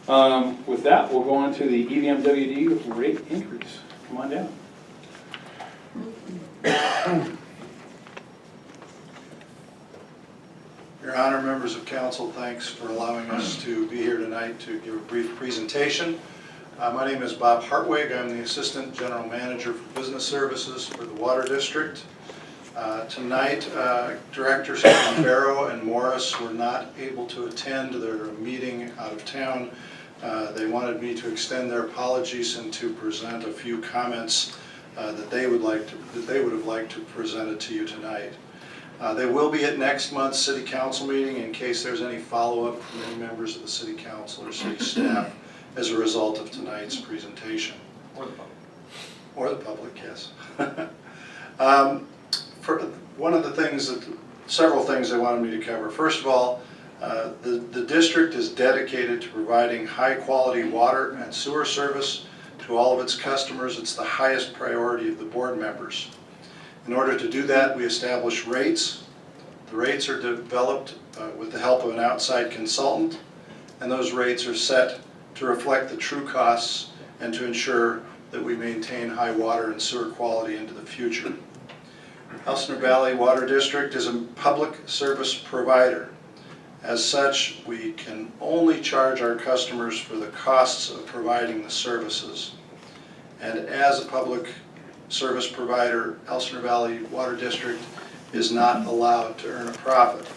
With that, we'll go on to the EVMWD rate increase. Come on down. Your Honor, members of council, thanks for allowing us to be here tonight to give a brief presentation. My name is Bob Hartwig. I'm the Assistant General Manager for Business Services for the Water District. Tonight, Directors Barrow and Morris were not able to attend their meeting out of town. They wanted me to extend their apologies and to present a few comments that they would have liked to present it to you tonight. They will be at next month's City Council meeting in case there's any follow-up from any members of the City Council or City staff as a result of tonight's presentation. Or the public. Or the public, yes. For one of the things several things they wanted me to cover. First of all, the district is dedicated to providing high-quality water and sewer service to all of its customers. It's the highest priority of the board members. In order to do that, we establish rates. The rates are developed with the help of an outside consultant, and those rates are set to reflect the true costs and to ensure that we maintain high water and sewer quality into the future. Elsinore Valley Water District is a public service provider. As such, we can only charge our customers for the costs of providing the services. And as a public service provider, Elsinore Valley Water District is not allowed to earn a profit.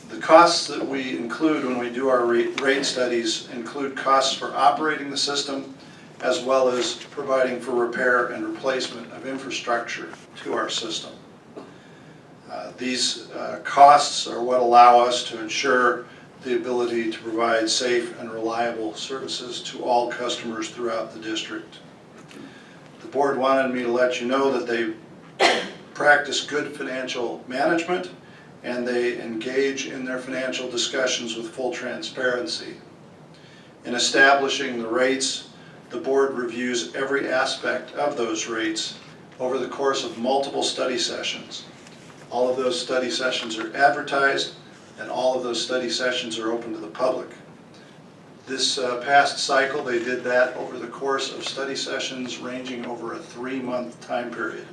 The costs that we include when we do our rate studies include costs for operating the system as well as providing for repair and replacement of infrastructure to our system. These costs are what allow us to ensure the ability to provide safe and reliable services to all customers throughout the district. The board wanted me to let you know that they practice good financial management and they engage in their financial discussions with full transparency. In establishing the rates, the board reviews every aspect of those rates over the course of multiple study sessions. All of those study sessions are advertised and all of those study sessions are open to the public. This past cycle, they did that over the course of study sessions ranging over a 3-month time period.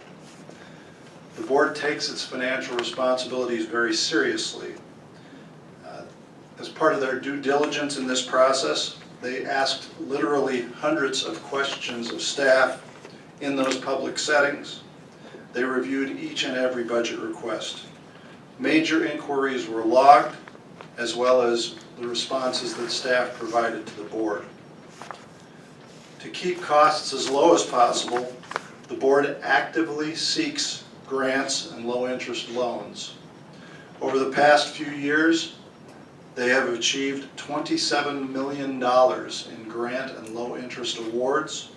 The board takes its financial responsibilities very seriously. As part of their due diligence in this process, they asked literally hundreds of questions of staff in those public settings. They reviewed each and every budget request. Major inquiries were logged, as well as the responses that staff provided to the board. To keep costs as low as possible, the board actively seeks grants and low-interest loans. Over the past few years, they have achieved $27 million in grant and low-interest awards.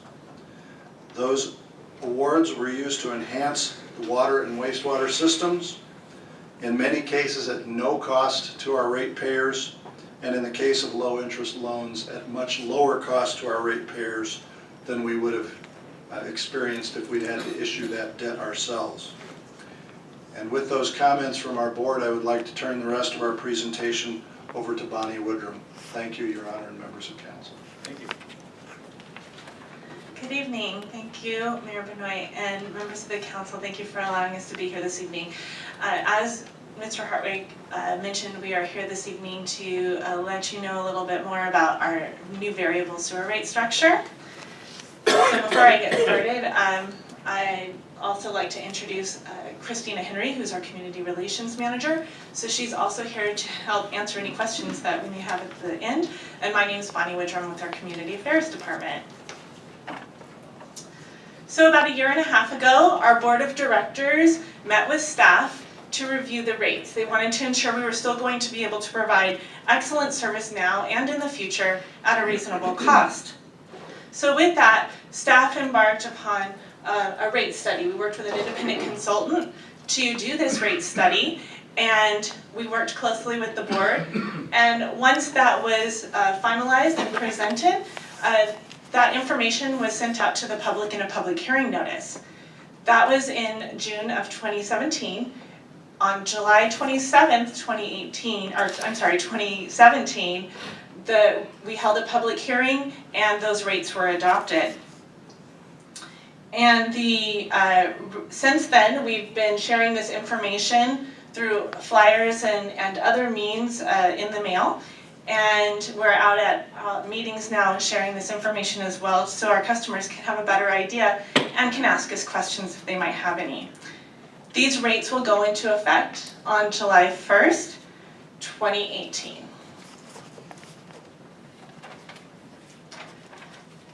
Those awards were used to enhance the water and wastewater systems, in many cases at no cost to our ratepayers, and in the case of low-interest loans at much lower cost to our ratepayers than we would have experienced if we'd had to issue that debt ourselves. And with those comments from our board, I would like to turn the rest of our presentation over to Bonnie Woodrum. Thank you, Your Honor, and members of council. Thank you. Good evening. Thank you, Mayor Benoit, and members of the council. Thank you for allowing us to be here this evening. As Mr. Hartwig mentioned, we are here this evening to let you know a little bit more about our new variable sewer rate structure. So before I get started, I'd also like to introduce Christina Henry, who's our Community Relations Manager. So she's also here to help answer any questions that we may have at the end. And my name is Bonnie Woodrum with our Community Affairs Department. So about 1.5 years ago, our board of directors met with staff to review the rates. They wanted to ensure we were still going to be able to provide excellent service now and in the future at a reasonable cost. So with that, staff embarked upon a rate study. We worked with an independent consultant to do this rate study, and we worked closely with the board. And once that was finalized and presented, that information was sent out to the public in a public hearing notice. That was in June of 2017. On July 27th, 2017, we held a public hearing and those rates were adopted. And since then, we've been sharing this information through flyers and other means in the mail. And we're out at meetings now sharing this information as well, so our customers can have a better idea and can ask us questions if they might have any. These rates will go into effect on July 1st, 2018.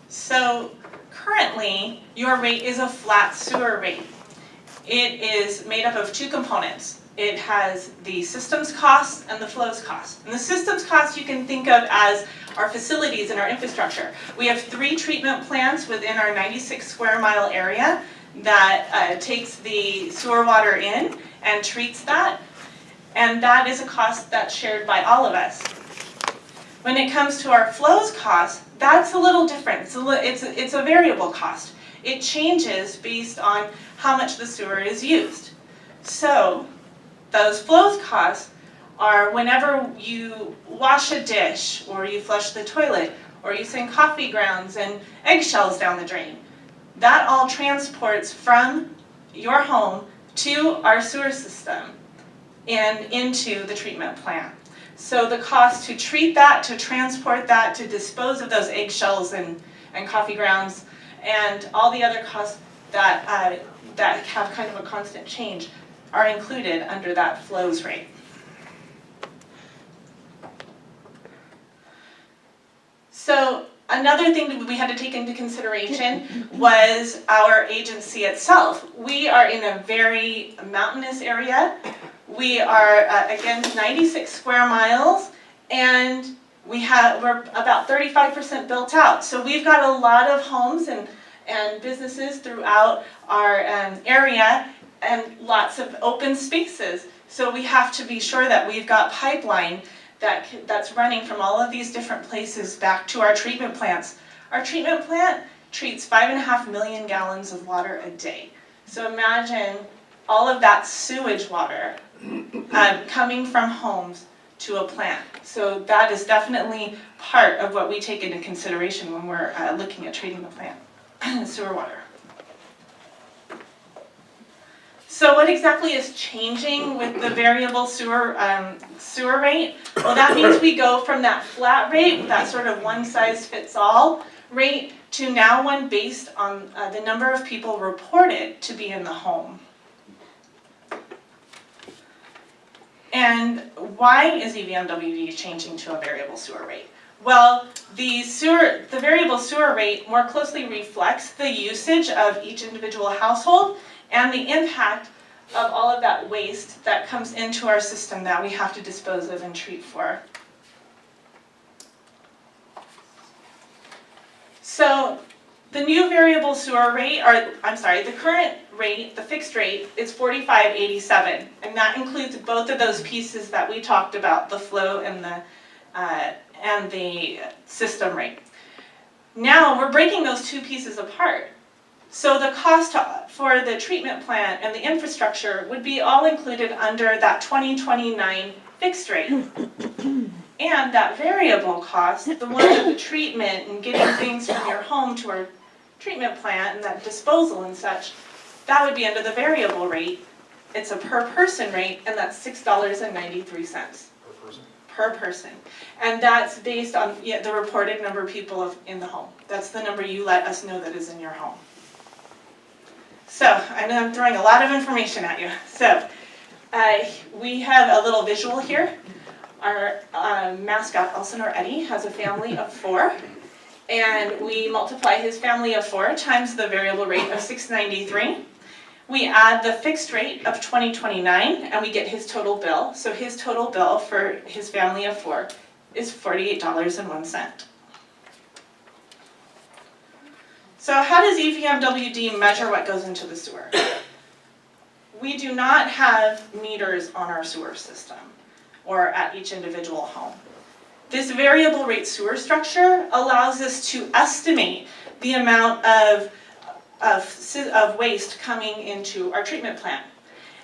So currently, your rate is a flat sewer rate. It is made up of two components. It has the systems costs and the flows costs. And the systems costs you can think of as our facilities and our infrastructure. We have 3 treatment plants within our 96 square mile area that takes the sewer water in and treats that. And that is a cost that's shared by all of us. When it comes to our flows cost, that's a little different. It's a variable cost. It changes based on how much the sewer is used. So those flows costs are whenever you wash a dish, or you flush the toilet, or you send coffee grounds and eggshells down the drain. That all transports from your home to our sewer system and into the treatment plant. So the cost to treat that, to transport that, to dispose of those eggshells and coffee grounds, and all the other costs that have kind of a constant change are included under that flows rate. So another thing that we had to take into consideration was our agency itself. We are in a very mountainous area. We are, again, 96 square miles, and we're about 35% built out. So we've got a lot of homes and businesses throughout our area, and lots of open spaces. So we have to be sure that we've got pipeline that's running from all of these different places back to our treatment plants. Our treatment plant treats 5.5 million gallons of water a day. So imagine all of that sewage water coming from homes to a plant. So that is definitely part of what we take into consideration when we're looking at treating the plant, sewer water. So what exactly is changing with the variable sewer rate? Well, that means we go from that flat rate, that sort of one-size-fits-all rate, to now one based on the number of people reported to be in the home. And why is EVMWD changing to a variable sewer rate? Well, the variable sewer rate more closely reflects the usage of each individual household and the impact of all of that waste that comes into our system that we have to dispose of and treat for. So the new variable sewer rate, the current rate, the fixed rate, is $45.87, and that includes both of those pieces that we talked about, the flow and the system rate. Now we're breaking those two pieces apart. So the cost for the treatment plant and the infrastructure would be all included under that 2029 fixed rate. And that variable cost, the one of the treatment and getting things from your home to our treatment plant and that disposal and such, that would be under the variable rate. It's a per person rate, and that's $6.93. Per person? Per person. And that's based on the reported number of people in the home. That's the number you let us know that is in your home. So, I know I'm throwing a lot of information at you. So, we have a little visual here. Our mascot, Elsinore Eddie, has a family of 4. And we multiply his family of 4 times the variable rate of $6.93. We add the fixed rate of $20.29, and we get his total bill. So his total bill for his family of 4 is $48.01. So how does EVMWD measure what goes into the sewer? We do not have meters on our sewer system or at each individual home. This variable rate sewer structure allows us to estimate the amount of waste coming into our treatment plant.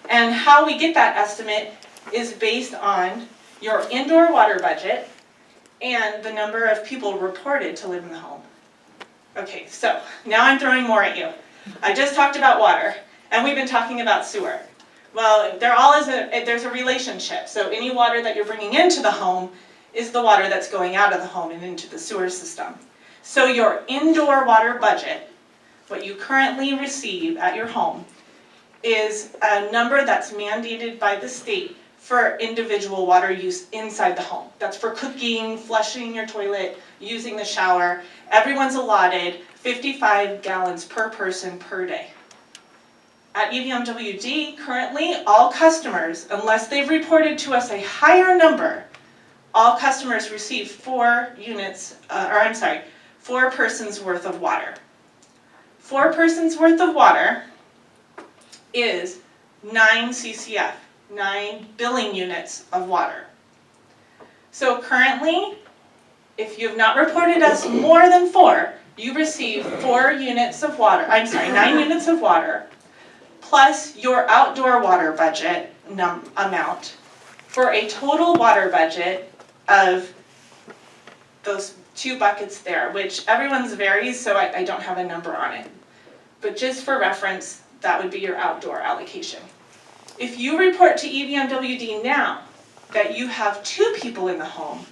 And how we get that estimate is based on your indoor water budget and the number of people reported to live in the home. Okay, so now I'm throwing more at you. I just talked about water, and we've been talking about sewer. Well, there's a relationship. So any water that you're bringing into the home is the water that's going out of the home and into the sewer system. So your indoor water budget, what you currently receive at your home, is a number that's mandated by the state for individual water use inside the home. That's for cooking, flushing your toilet, using the shower. Everyone's allotted 55 gallons per person per day. At EVMWD, currently, all customers, unless they've reported to us a higher number, all customers receive 4 persons worth of water. 4 persons worth of water is 9 CCF, 9 billing units of water. So currently, if you have not reported us more than 4, you receive 9 units of water, plus your outdoor water budget amount, for a total water budget of those 2 buckets there, which everyone's varies, so I don't have a number on it. But just for reference, that would be your outdoor allocation. If you report to EVMWD now that you have 2 people in the home,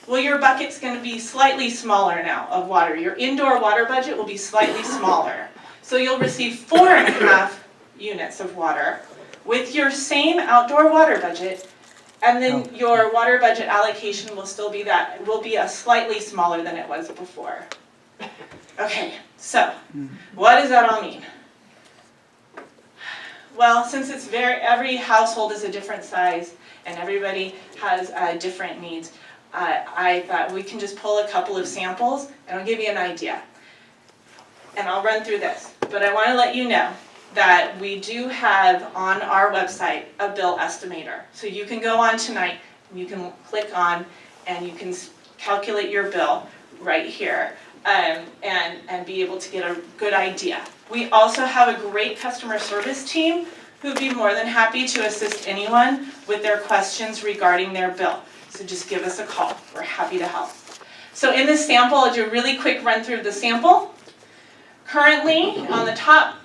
well, your bucket's going to be slightly smaller now of water. Your indoor water budget will be slightly smaller. So you'll receive 4.5 units of water with your same outdoor water budget, and then your water budget allocation will still be slightly smaller than it was before. Okay, so what does that all mean? Well, since every household is a different size and everybody has different needs, I thought we can just pull a couple of samples and I'll give you an idea. And I'll run through this, but I want to let you know that we do have on our website a bill estimator. So you can go on tonight, you can click on, and you can calculate your bill right here and be able to get a good idea. We also have a great customer service team who'd be more than happy to assist anyone with their questions regarding their bill. So just give us a call. We're happy to help. So in this sample, I'll do a really quick run through of the sample. Currently, on the top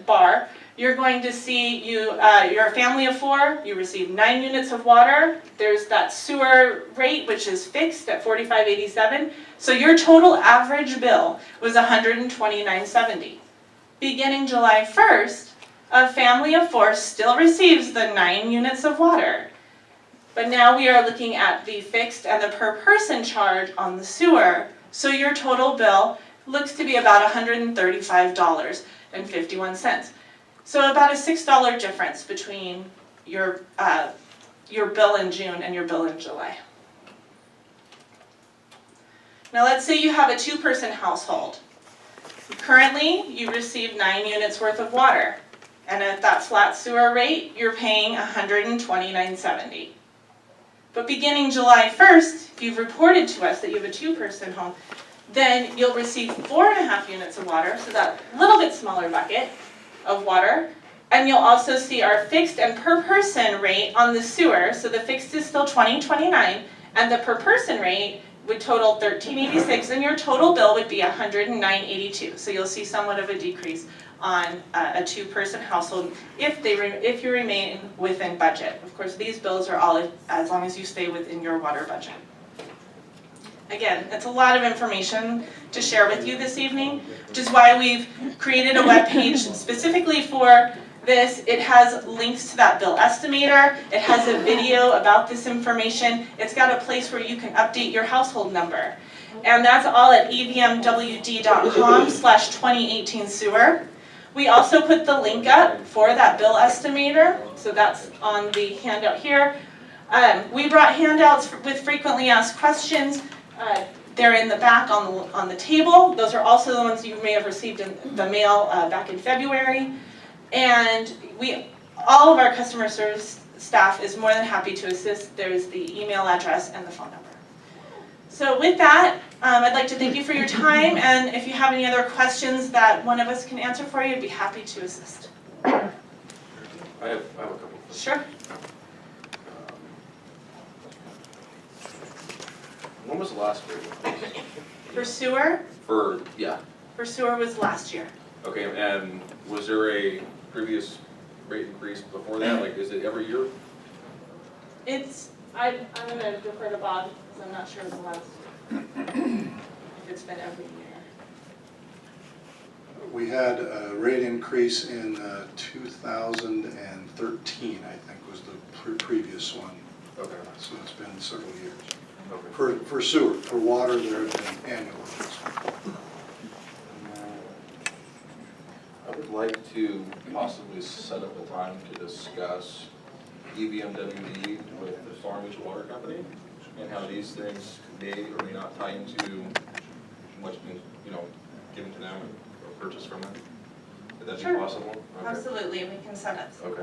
bar, you're going to see you're a family of 4, you receive 9 units of water. There's that sewer rate, which is fixed at $45.87. So your total average bill was $129.70. Beginning July 1st, a family of 4 still receives the 9 units of water. But now we are looking at the fixed and the per person charge on the sewer. So your total bill looks to be about $135.51. So about a $6 difference between your bill in June and your bill in July. Now let's say you have a 2-person household. Currently, you receive 9 units worth of water. And at that flat sewer rate, you're paying $129.70. But beginning July 1st, if you've reported to us that you have a 2-person home, then you'll receive 4.5 units of water, so that little bit smaller bucket of water. And you'll also see our fixed and per person rate on the sewer. So the fixed is still $20.29, and the per person rate would total $13.86, and your total bill would be $109.82. So you'll see somewhat of a decrease on a 2-person household if you remain within budget. Of course, these bills are all as long as you stay within your water budget. Again, it's a lot of information to share with you this evening, which is why we've created a web page specifically for this. It has links to that bill estimator. It has a video about this information. It's got a place where you can update your household number. And that's all at evmwd.com/2018 sewer. We also put the link up for that bill estimator, so that's on the handout here. We brought handouts with frequently asked questions. They're in the back on the table. Those are also the ones you may have received in the mail back in February. And all of our customer service staff is more than happy to assist. There's the email address and the phone number. So with that, I'd like to thank you for your time, and if you have any other questions that one of us can answer for you, I'd be happy to assist. I have a couple of questions. Sure. When was the last rate increase? For sewer, Yeah, for sewer was last year. okay, and was there a previous rate increase before that? Like, is it every year? I'm gonna defer to Bob, because I'm not sure of the last, if it's been every year. We had a rate increase in 2013, I think, was the previous one. Okay, So it's been several years. okay. For sewer, for water, there have been annual ones. I would like to possibly set up a time to discuss EVMWD with the Farm Mutual Water Company and how these things may or may not tie into what's been, given to them or purchased from them. Would that be Sure. possible? Okay. Absolutely, we can set up. Okay.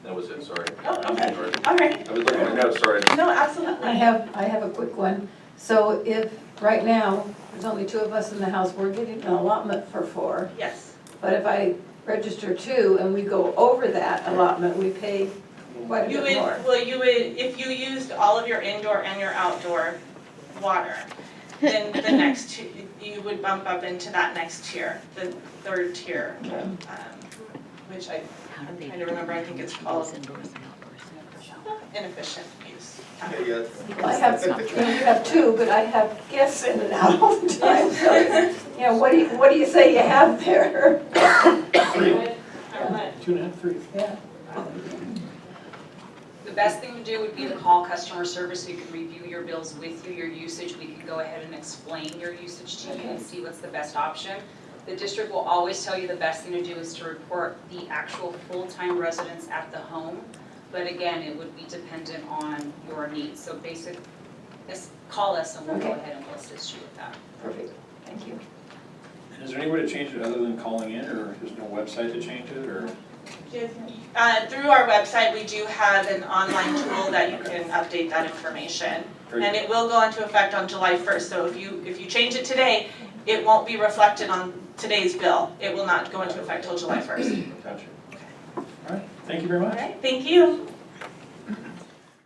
That was it, sorry. Oh, okay, Sorry. all right. I was looking at my notes, sorry. No, absolutely. I have a quick one. So if, right now, there's only 2 of us in the house, we're getting an allotment for 4. Yes, But if I register 2 and we go over that allotment, we pay quite a you bit would, more. well, you would, if you used all of your indoor and your outdoor water, then the next, you would bump up into that next tier, the 3rd tier, which I'm trying to remember, I think it's called inefficient use. I have, you have 2, but I have guests in and out all the time. So, what do you say you have there? 2.5, 3. Yeah. The best thing to do would be to call customer service so you can review your bills with you, your usage. We can go ahead and explain your usage to you and see what's the best option. The district will always tell you the best thing to do is to report the actual full-time residents at the home. But again, it would be dependent on your needs. So just call us and we'll go ahead and we'll assist you with that. Perfect, thank you. And is there any way to change it other than calling in, or there's no website to change it, or? Through our website, we do have an online tool that you can update that information. Great. And it will go into effect on July 1st, so if you change it today, it won't be reflected on today's bill. It will not go into effect till July 1st. Gotcha. All right, thank you very All much. right, thank you.